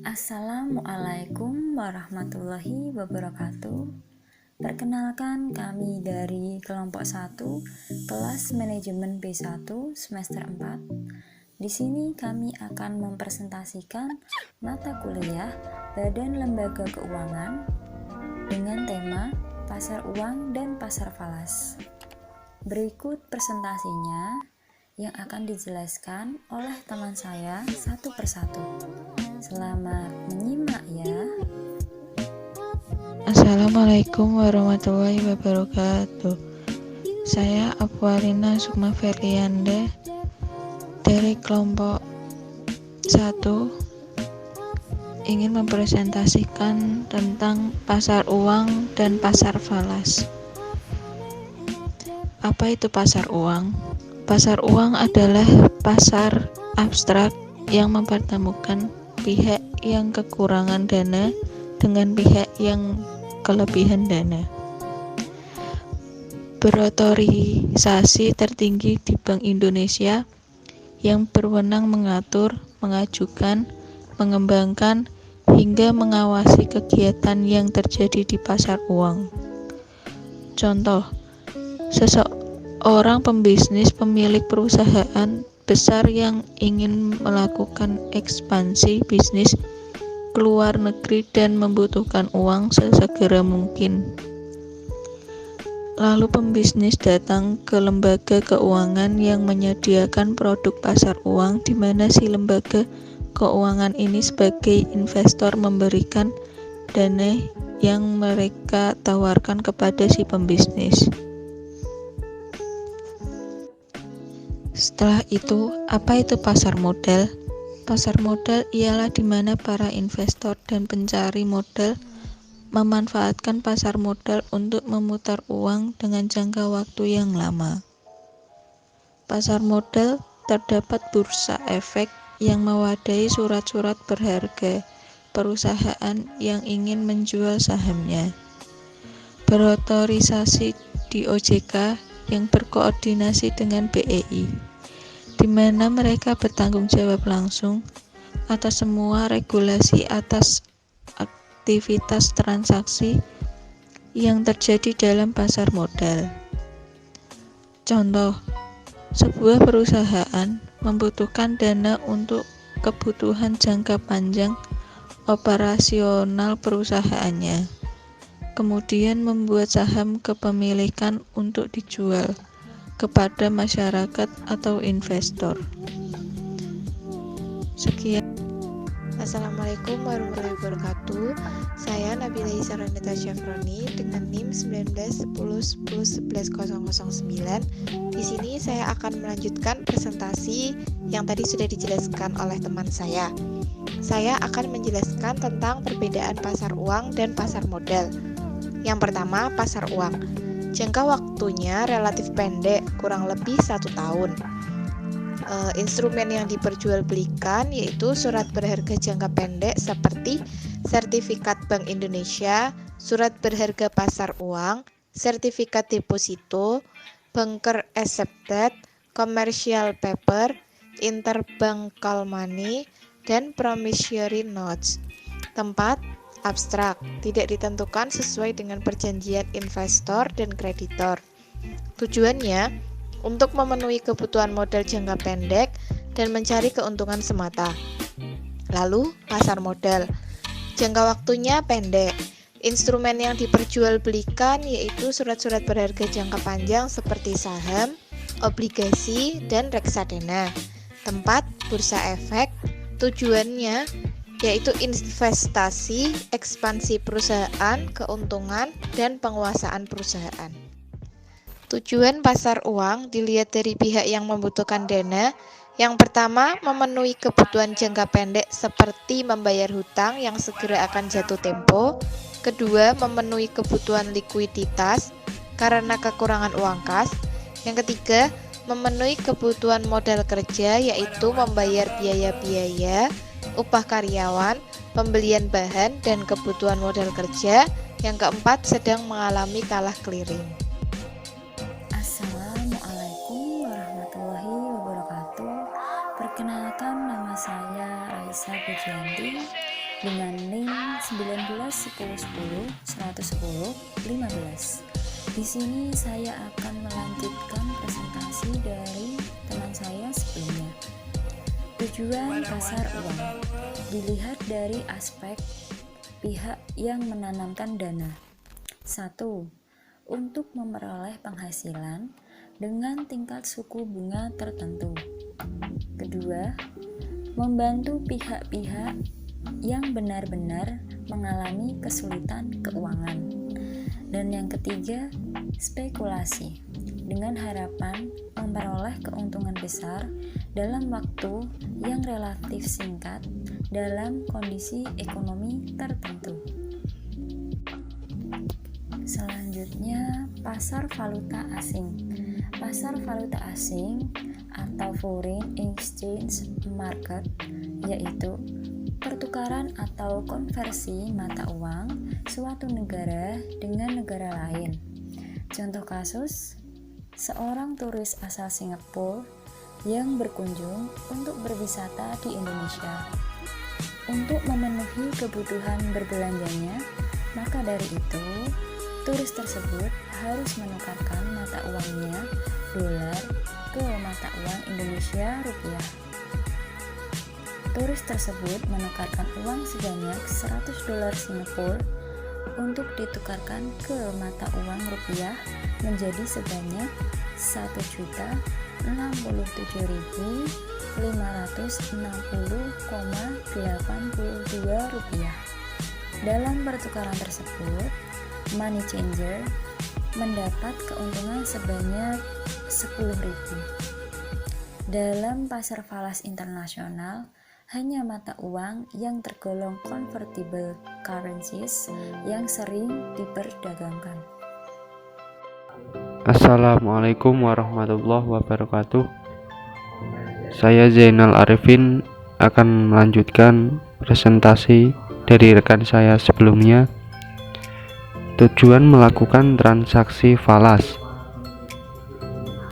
Assalamualaikum warahmatullahi wabarakatuh. Perkenalkan, kami dari kelompok 1 kelas manajemen B1 semester 4. Di sini kami akan mempresentasikan mata kuliah Badan Lembaga Keuangan dengan tema Pasar Uang dan Pasar Falas. Berikut presentasinya yang akan dijelaskan oleh teman saya satu persatu. Selamat menyimak ya. Assalamualaikum warahmatullahi wabarakatuh. Saya Apwalina Sukma Ferlianda dari kelompok 1 ingin mempresentasikan tentang pasar uang dan pasar falas. Apa itu pasar uang? Pasar uang adalah pasar abstrak yang mempertemukan pihak yang kekurangan dana dengan pihak yang kelebihan dana. Berotorisasi tertinggi di Bank Indonesia yang berwenang mengatur, mengajukan, mengembangkan, hingga mengawasi kegiatan yang terjadi di pasar uang. Contoh, seseorang pembisnis pemilik perusahaan besar yang ingin melakukan ekspansi bisnis ke luar negeri dan membutuhkan uang sesegera mungkin. Lalu pembisnis datang ke lembaga keuangan yang menyediakan produk pasar uang, di mana si lembaga keuangan ini sebagai investor memberikan dana yang mereka tawarkan kepada si pembisnis. Setelah itu, apa itu pasar modal? Pasar modal ialah di mana para investor dan pencari modal memanfaatkan pasar modal untuk memutar uang dengan jangka waktu yang lama. Pasar modal terdapat bursa efek yang mewadahi surat-surat berharga perusahaan yang ingin menjual sahamnya. Berotorisasi di OJK yang berkoordinasi dengan BEI, di mana mereka bertanggung jawab langsung atas semua regulasi atas aktivitas transaksi yang terjadi dalam pasar modal. Contoh, sebuah perusahaan membutuhkan dana untuk kebutuhan jangka panjang operasional perusahaannya, kemudian membuat saham kepemilikan untuk dijual kepada masyarakat atau investor. Sekian. Assalamualaikum warahmatullahi wabarakatuh. Saya Nabila Isaronita Syafroni dengan NIM 1910111009. Di sini saya akan melanjutkan presentasi yang tadi sudah dijelaskan oleh teman saya. Saya akan menjelaskan tentang perbedaan pasar uang dan pasar modal. Yang pertama, pasar uang. Jangka waktunya relatif pendek, kurang lebih 1 tahun. Instrumen yang diperjualbelikan yaitu surat berharga jangka pendek seperti sertifikat Bank Indonesia, surat berharga pasar uang, sertifikat deposito, banker accepted, commercial paper, interbank call money, dan promissory notes. Tempat abstrak, tidak ditentukan sesuai dengan perjanjian investor dan kreditor. Tujuannya untuk memenuhi kebutuhan modal jangka pendek dan mencari keuntungan semata. Lalu, pasar modal. Jangka waktunya pendek. Instrumen yang diperjualbelikan yaitu surat-surat berharga jangka panjang seperti saham, obligasi, dan reksadana. Tempat, bursa efek. Tujuannya yaitu investasi, ekspansi perusahaan, keuntungan, dan penguasaan perusahaan. Tujuan pasar uang dilihat dari pihak yang membutuhkan dana. Yang pertama, memenuhi kebutuhan jangka pendek seperti membayar hutang yang segera akan jatuh tempo. Kedua, memenuhi kebutuhan likuiditas karena kekurangan uang kas. Yang ketiga, memenuhi kebutuhan modal kerja yaitu membayar biaya-biaya, upah karyawan, pembelian bahan, dan kebutuhan modal kerja. Yang keempat, sedang mengalami kalah clearing. Assalamualaikum warahmatullahi wabarakatuh. Perkenalkan, nama saya Raisa Pujianti dengan link 1910101115. Di sini saya akan melanjutkan presentasi dari teman saya sebelumnya. Tujuan pasar uang dilihat dari aspek pihak yang menanamkan dana. 1. Untuk memperoleh penghasilan dengan tingkat suku bunga tertentu. Kedua, membantu pihak-pihak yang benar-benar mengalami kesulitan keuangan. Dan yang ketiga, spekulasi dengan harapan memperoleh keuntungan besar dalam waktu yang relatif singkat dalam kondisi ekonomi tertentu. Selanjutnya, pasar valuta asing. Pasar valuta asing atau foreign exchange market yaitu pertukaran atau konversi mata uang suatu negara dengan negara lain. Contoh kasus, seorang turis asal Singapura yang berkunjung untuk berwisata di Indonesia. Untuk memenuhi kebutuhan berbelanjanya, maka dari itu, turis tersebut harus menukarkan mata uangnya dolar ke mata uang Indonesia rupiah. Turis tersebut menukarkan uang sebanyak 100 dolar Singapura untuk ditukarkan ke mata uang rupiah menjadi sebanyak 1.667.560,82 rupiah. Dalam pertukaran tersebut, money changer mendapat keuntungan sebanyak 10.000. Dalam pasar falas internasional, hanya mata uang yang tergolong convertible currencies yang sering diperdagangkan. Assalamualaikum warahmatullahi wabarakatuh. Saya Zainal Arifin akan melanjutkan presentasi dari rekan saya sebelumnya. Tujuan melakukan transaksi falas.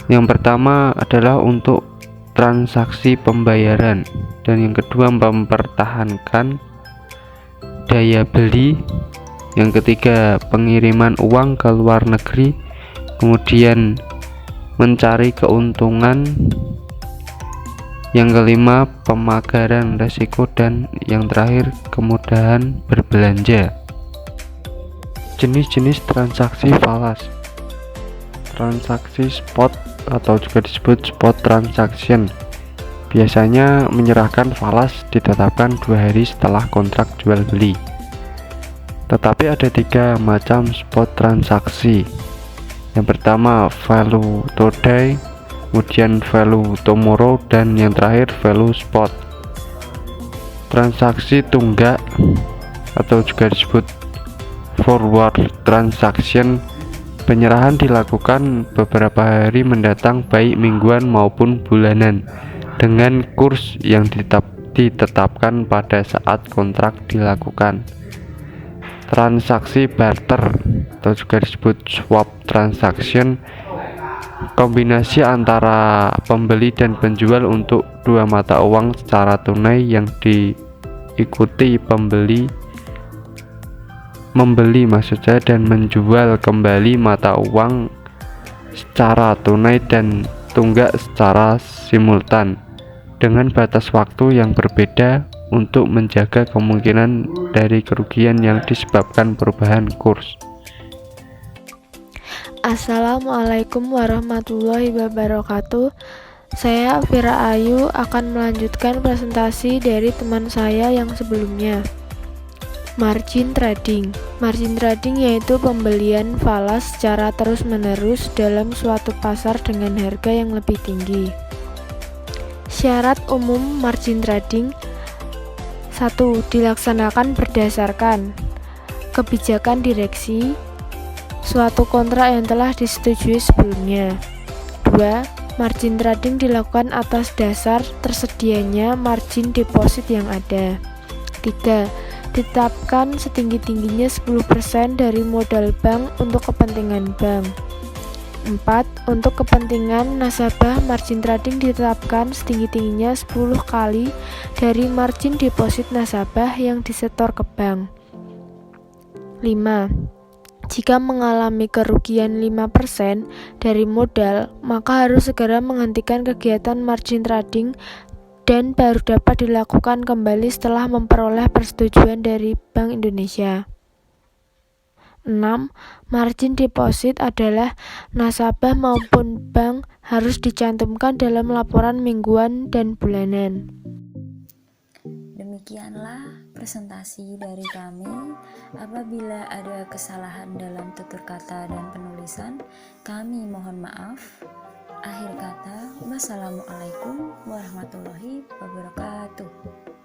Yang pertama adalah untuk transaksi pembayaran, dan yang kedua mempertahankan daya beli, yang ketiga pengiriman uang ke luar negeri, kemudian mencari keuntungan, yang kelima pemagaran resiko, dan yang terakhir kemudahan berbelanja. Jenis-jenis transaksi falas. Transaksi spot atau juga disebut spot transaction biasanya menyerahkan falas ditetapkan 2 hari setelah kontrak jual beli. Tetapi ada 3 macam spot transaksi. Yang pertama value today, kemudian value tomorrow, dan yang terakhir value spot. Transaksi tunggak atau juga disebut forward transaction, penyerahan dilakukan beberapa hari mendatang baik mingguan maupun bulanan dengan kurs yang ditetapkan pada saat kontrak dilakukan. Transaksi barter atau juga disebut swap transaction, kombinasi antara pembeli dan penjual untuk 2 mata uang secara tunai yang diikuti membeli dan menjual kembali mata uang secara tunai dan tunggak secara simultan dengan batas waktu yang berbeda untuk menjaga kemungkinan dari kerugian yang disebabkan perubahan kurs. Assalamualaikum warahmatullahi wabarakatuh. Saya Fira Ayu akan melanjutkan presentasi dari teman saya yang sebelumnya. Margin trading. Margin trading yaitu pembelian falas secara terus-menerus dalam suatu pasar dengan harga yang lebih tinggi. Syarat umum margin trading: 1. Dilaksanakan berdasarkan kebijakan direksi suatu kontrak yang telah disetujui sebelumnya. 2. Margin trading dilakukan atas dasar tersedianya margin deposit yang ada. 3. Ditetapkan setinggi-tingginya 10% dari modal bank untuk kepentingan bank. 4. Untuk kepentingan nasabah, margin trading ditetapkan setinggi-tingginya 10 kali dari margin deposit nasabah yang disetor ke bank. 5. Jika mengalami kerugian 5% dari modal, maka harus segera menghentikan kegiatan margin trading dan baru dapat dilakukan kembali setelah memperoleh persetujuan dari Bank Indonesia. 6. Margin deposit adalah nasabah maupun bank harus dicantumkan dalam laporan mingguan dan bulanan. Demikianlah presentasi dari kami. Apabila ada kesalahan dalam tutur kata dan penulisan, kami mohon maaf. Akhir kata, wassalamualaikum warahmatullahi wabarakatuh.